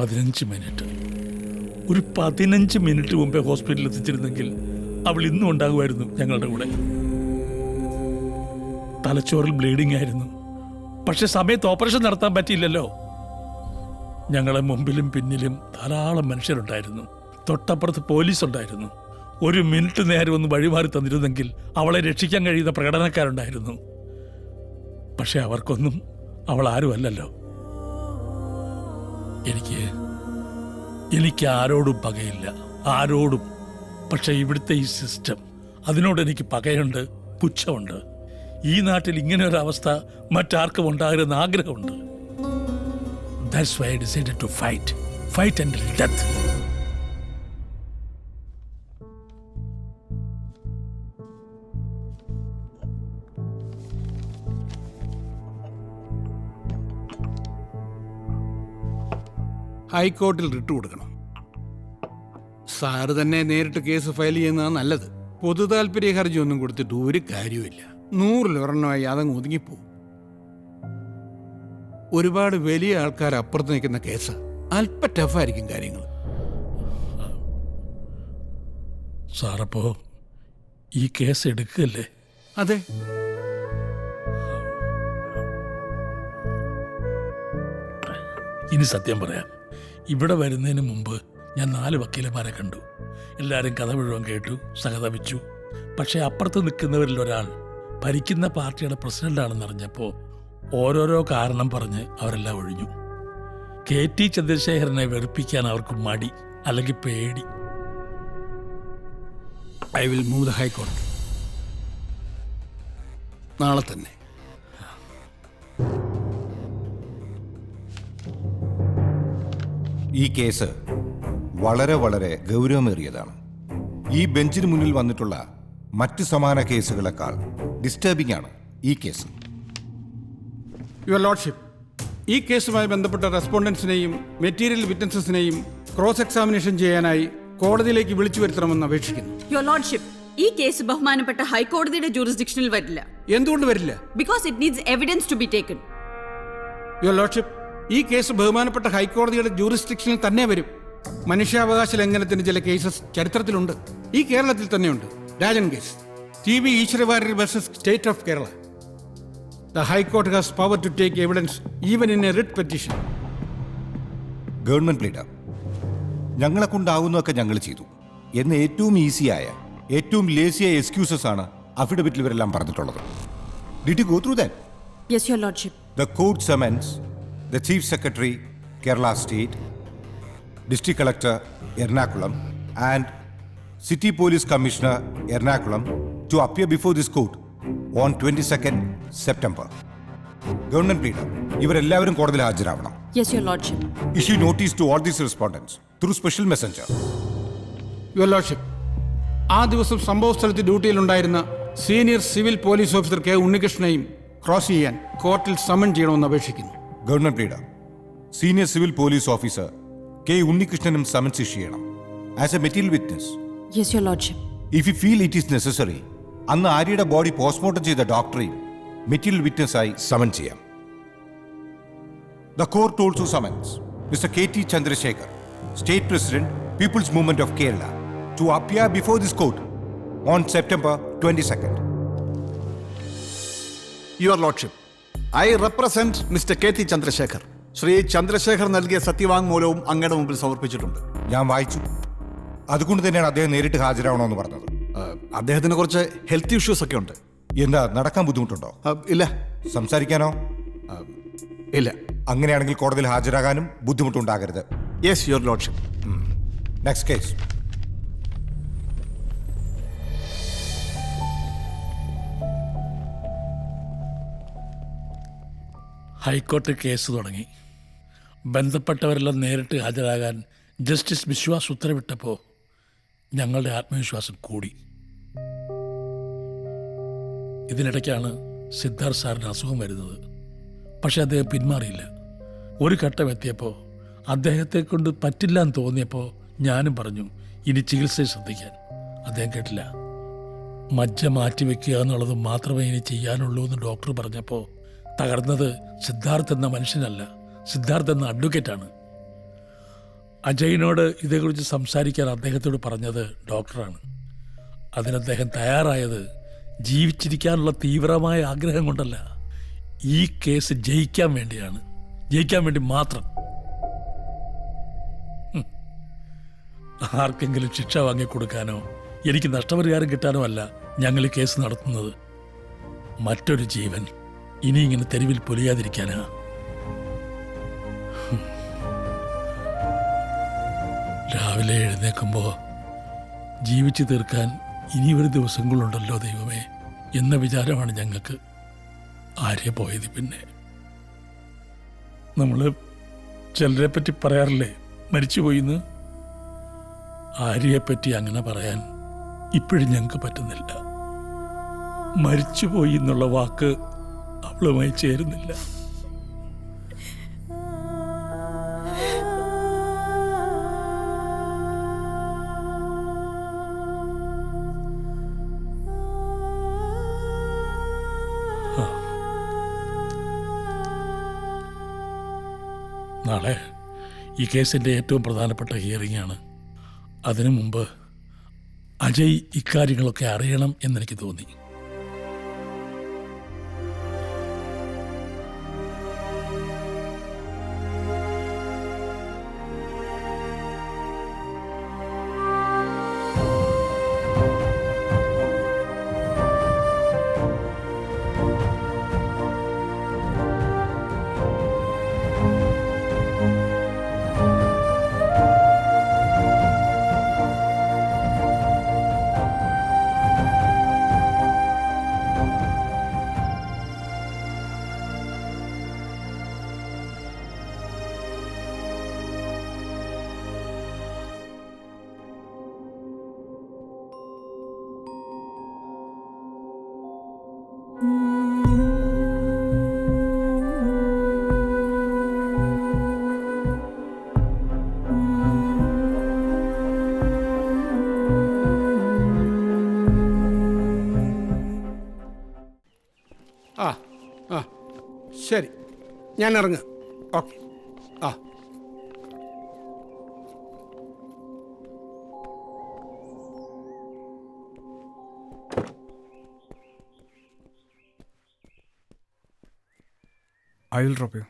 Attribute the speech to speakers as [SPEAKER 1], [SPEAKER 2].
[SPEAKER 1] 15 minute. ഒരു 15 minute മുമ്പേ ഹോസ്പിറ്റലിൽ എത്തിച്ചിരുന്നെങ്കിൽ അവൾ ഇന്നും ഉണ്ടാകുമായിരുന്നു ഞങ്ങളുടെ കൂടെ. തലച്ചോറിൽ ബ്ലീഡിംഗ് ആയിരുന്നു. പക്ഷെ സമയത്ത് ഓപ്പറേഷൻ നടത്താൻ പറ്റിയില്ലല്ലോ. ഞങ്ങളെ മുമ്പിലും പിന്നിലും ധാരാളം മനുഷ്യരുണ്ടായിരുന്നു. തൊട്ടപ്പുറത്ത് പോലീസ് ഉണ്ടായിരുന്നു. ഒരു മിനിറ്റ് നേരം ഒന്ന് വഴിമാറി തന്നിരുന്നെങ്കിൽ അവളെ രക്ഷിക്കാൻ കഴിയുന്ന പ്രകടനക്കാരുണ്ടായിരുന്നു. പക്ഷെ അവർക്കൊന്നും അവൾ ആരും അല്ലല്ലോ. എനിക്ക് ആരോടും പകയില്ല, ആരോടും. പക്ഷെ ഇവിടുത്തെ ഈ സിസ്റ്റം, അതിനോട് എനിക്ക് പകയുണ്ട്, പുച്ഛമുണ്ട്. ഈ നാട്ടിൽ ഇങ്ങനെ ഒരു അവസ്ഥ മറ്റാർക്കും ഉണ്ടാകരുതെന്ന് ആഗ്രഹമുണ്ട്. That's why I decided to fight until death.
[SPEAKER 2] ഹൈക്കോർട്ടിൽ റിട്ട് കൊടുക്കണം. സാറ് തന്നെ നേരിട്ട് കേസ് ഫയൽ ചെയ്യുന്നതാണ് നല്ലത്. പൊതു താല്പര്യ ഹർജി ഒന്നും കൊടുത്തിട്ട് ഒരു കാര്യമില്ല. 100 അതങ്ങ് ഒതുങ്ങിപ്പോവും. ഒരുപാട് വലിയ ആൾക്കാർ അപ്പുറത്ത് നിൽക്കുന്ന കേസ്, അല്പ ടഫായിരിക്കും കാര്യങ്ങൾ.
[SPEAKER 1] സാറപ്പോ ഈ കേസ് എടുക്കല്ലേ?
[SPEAKER 2] അതെ.
[SPEAKER 1] ഇനി സത്യം പറയാം, ഇവിടെ വരുന്നതിന് മുമ്പ് ഞാൻ 4 വക്കീലന്മാരെ കണ്ടു. എല്ലാവരും കഥ മുഴുവൻ കേട്ടു, സഹതപിച്ചു. പക്ഷെ അപ്പുറത്ത് നിൽക്കുന്നവരിൽ ഒരാൾ ഭരിക്കുന്ന പാർട്ടിയുടെ പ്രസിഡന്റാണെന്നറിഞ്ഞപ്പോൾ ഓരോരോ കാരണം പറഞ്ഞ് അവരെല്ലാം ഒഴിഞ്ഞു. KT ചന്ദ്രശേഖരനെ വെറുപ്പിക്കാൻ അവർക്ക് മടി, അല്ലെങ്കിൽ പേടി.
[SPEAKER 2] I will move the high court നാളെ തന്നെ.
[SPEAKER 3] ഈ കേസ് വളരെ വളരെ ഗൗരവമേറിയതാണ്. ഈ ബെഞ്ചിന് മുന്നിൽ വന്നിട്ടുള്ള മറ്റ് സമാന കേസുകളെക്കാൾ ഡിസ്റ്റർബിംഗ് ആണ് ഈ കേസ്.
[SPEAKER 2] യുവർ ലോർഡ്ഷിപ്പ്, ഈ കേസുമായി ബന്ധപ്പെട്ട റെസ്പോണ്ടൻസിനെയും മെറ്റീരിയൽ വിറ്റ്നസസിനെയും ക്രോസ് എക്സാമിനേഷൻ ചെയ്യാനായി കോടതിയിലേക്ക് വിളിച്ചു വരുത്തണമെന്ന് അപേക്ഷിക്കുന്നു.
[SPEAKER 4] യുവർ ലോർഡ്ഷിപ്പ്, ഈ കേസ് ബഹുമാനപ്പെട്ട ഹൈക്കോടതിയുടെ ജൂറിസ്ഡിക്ഷനിൽ വരില്ല.
[SPEAKER 2] എന്തുകൊണ്ട് വരില്ല?
[SPEAKER 4] Because it needs evidence to be taken.
[SPEAKER 2] Your lordship, ഈ കേസ് ബഹുമാനപ്പെട്ട ഹൈക്കോടതിയുടെ ജൂറിസ്ഡിക്ഷനിൽ തന്നെ വരും. മനുഷ്യാവകാശ ലംഘനത്തിന് ചില കേസസ് ചരിത്രത്തിലുണ്ട്. ഈ കേരളത്തിൽ തന്നെയുണ്ട്. Rajan case, TB Eswara Warrier versus state of Kerala. The High Court has power to take evidence even in a writ petition.
[SPEAKER 3] Government leader, ഞങ്ങളെ കൊണ്ടാവുന്നതൊക്കെ ഞങ്ങൾ ചെയ്തു എന്ന് ഏറ്റവും ഈസിയായ, ഏറ്റവും ലേസിയായ എക്സ്ക്യൂസസ് ആണ് അഫിഡവിറ്റിൽ ഇവരെല്ലാം പറഞ്ഞിട്ടുള്ളത്. Did you go through that?
[SPEAKER 4] Yes, your lordship.
[SPEAKER 3] The court summons the Chief Secretary, Kerala State, District Collector, Ernakulam, and City Police Commissioner, Ernakulam, to appear before this court on 22nd September. Government leader, ഇവരെല്ലാവരും കോടതിയിൽ ഹാജരാവണം.
[SPEAKER 4] Yes, your lordship.
[SPEAKER 3] Issue notice to all these respondents through special messenger.
[SPEAKER 2] Your lordship, ആ ദിവസം സംഭവ സ്ഥലത്ത് ഡ്യൂട്ടിയിലുണ്ടായിരുന്ന senior civil police officer K. ഉണ്ണികൃഷ്ണനെയും cross ചെയ്യാൻ കോർട്ടിൽ സമൺ ചെയ്യണമെന്ന് അപേക്ഷിക്കുന്നു.
[SPEAKER 3] Government leader, senior civil police officer K. ഉണ്ണികൃഷ്ണനും സമൻസ് ഇഷ്യൂ ചെയ്യണം as a material witness.
[SPEAKER 4] Yes, your lordship.
[SPEAKER 3] If you feel it is necessary, അന്ന് ആര്യയുടെ ബോഡി പോസ്റ്റ്മോർട്ടം ചെയ്ത ഡോക്ടറെയും മെറ്റീരിയൽ വിറ്റ്നസ്സായി സമൻ ചെയ്യാം. The court also summons mister KT Chandrasekhar, state president, people's movement of Kerala, to appear before this court on September 22nd.
[SPEAKER 5] Your lordship, I represent mister KT Chandrasekhar. Shri Chandrasekhar നൽകിയ സത്യവാങ്മൂലവും അങ്ങയുടെ മുമ്പിൽ സമർപ്പിച്ചിട്ടുണ്ട്.
[SPEAKER 3] ഞാൻ വായിച്ചു. അതുകൊണ്ട് തന്നെയാണ് അദ്ദേഹം നേരിട്ട് ഹാജരാവണമെന്ന് പറഞ്ഞത്.
[SPEAKER 5] അദ്ദേഹത്തിന് കുറച്ച് ഹെൽത്ത് ഇഷ്യൂസ് ഒക്കെ ഉണ്ട്.
[SPEAKER 3] എന്താ, നടക്കാൻ ബുദ്ധിമുട്ടുണ്ടോ?
[SPEAKER 5] ഇല്ല.
[SPEAKER 3] സംസാരിക്കാനോ?
[SPEAKER 5] ഇല്ല.
[SPEAKER 3] അങ്ങനെയാണെങ്കിൽ കോടതിയിൽ ഹാജരാകാനും ബുദ്ധിമുട്ടുണ്ടാകരുത്.
[SPEAKER 5] Yes your lordship.
[SPEAKER 3] Next case.
[SPEAKER 1] High court case തുടങ്ങി. ബന്ധപ്പെട്ടവരെല്ലാം നേരിട്ട് ഹാജരാകാൻ ജസ്റ്റിസ് വിശ്വാസ് ഉത്തരവിട്ടപ്പോൾ ഞങ്ങളുടെ ആത്മവിശ്വാസം കൂടി. ഇതിനിടയ്ക്കാണ് സിദ്ധാർത്ഥ് സാറിന് അസുഖം വരുന്നത്. പക്ഷെ അദ്ദേഹം പിന്മാറിയില്ല. ഒരു ഘട്ടം എത്തിയപ്പോൾ അദ്ദേഹത്തെ കൊണ്ട് പറ്റില്ല എന്ന് തോന്നിയപ്പോൾ ഞാനും പറഞ്ഞു ഇനി ചികിത്സയെ ശ്രദ്ധിക്കാൻ. അദ്ദേഹം കേട്ടില്ല. മജ്ജ മാറ്റിവെക്കുക എന്നുള്ളത് മാത്രമേ ഇനി ചെയ്യാനുള്ളൂ എന്ന് ഡോക്ടർ പറഞ്ഞപ്പോൾ തകർന്നത് സിദ്ധാർത്ഥ് എന്ന മനുഷ്യനല്ല, സിദ്ധാർത്ഥ് എന്ന അഡ്വക്കേറ്റാണ്. അജയിനോട് ഇതേക്കുറിച്ച് സംസാരിക്കാൻ അദ്ദേഹത്തോട് പറഞ്ഞത് ഡോക്ടറാണ്. അതിന് അദ്ദേഹം തയ്യാറായത് ജീവിച്ചിരിക്കാനുള്ള തീവ്രമായ ആഗ്രഹം കൊണ്ടല്ല, ഈ കേസ് ജയിക്കാൻ വേണ്ടിയാണ്. ജയിക്കാൻ വേണ്ടി മാത്രം. ആർക്കെങ്കിലും ശിക്ഷ വാങ്ങിക്കൊടുക്കാനോ എനിക്ക് നഷ്ടപരിഹാരം കിട്ടാനോ അല്ല ഞങ്ങൾ ഈ കേസ് നടത്തുന്നത്. മറ്റൊരു ജീവൻ ഇനി ഇങ്ങനെ തെരുവിൽ പൊലിയാതിരിക്കാനാ. രാവിലെ എഴുന്നേൽക്കുമ്പോൾ ജീവിച്ചു തീർക്കാൻ ഇനി ഒരു ദിവസങ്ങളുണ്ടല്ലോ ദൈവമേ എന്ന വിചാരമാണ് ഞങ്ങൾക്ക്. ആര്യ പോയത് പിന്നെ നമ്മൾ ചിലരെ പറ്റി പറയാറില്ലേ മരിച്ചുപോയിന്ന്. ആര്യയെപ്പറ്റി അങ്ങനെ പറയാൻ ഇപ്പോഴും ഞങ്ങൾക്ക് പറ്റുന്നില്ല. മരിച്ചുപോയി എന്നുള്ള വാക്ക് അവളുമായി ചേരുന്നില്ല. നാളെ ഈ കേസിൻ്റെ ഏറ്റവും പ്രധാനപ്പെട്ട ഹിയറിംഗ് ആണ്. അതിനു മുമ്പ് അജയ് ഇക്കാര്യങ്ങളൊക്കെ അറിയണം എന്നെനിക്ക് തോന്നി.
[SPEAKER 2] ആ ആ ശരി, ഞാൻ ഇറങ്ങുക. ഓക്കെ. ആ
[SPEAKER 6] I will drop you.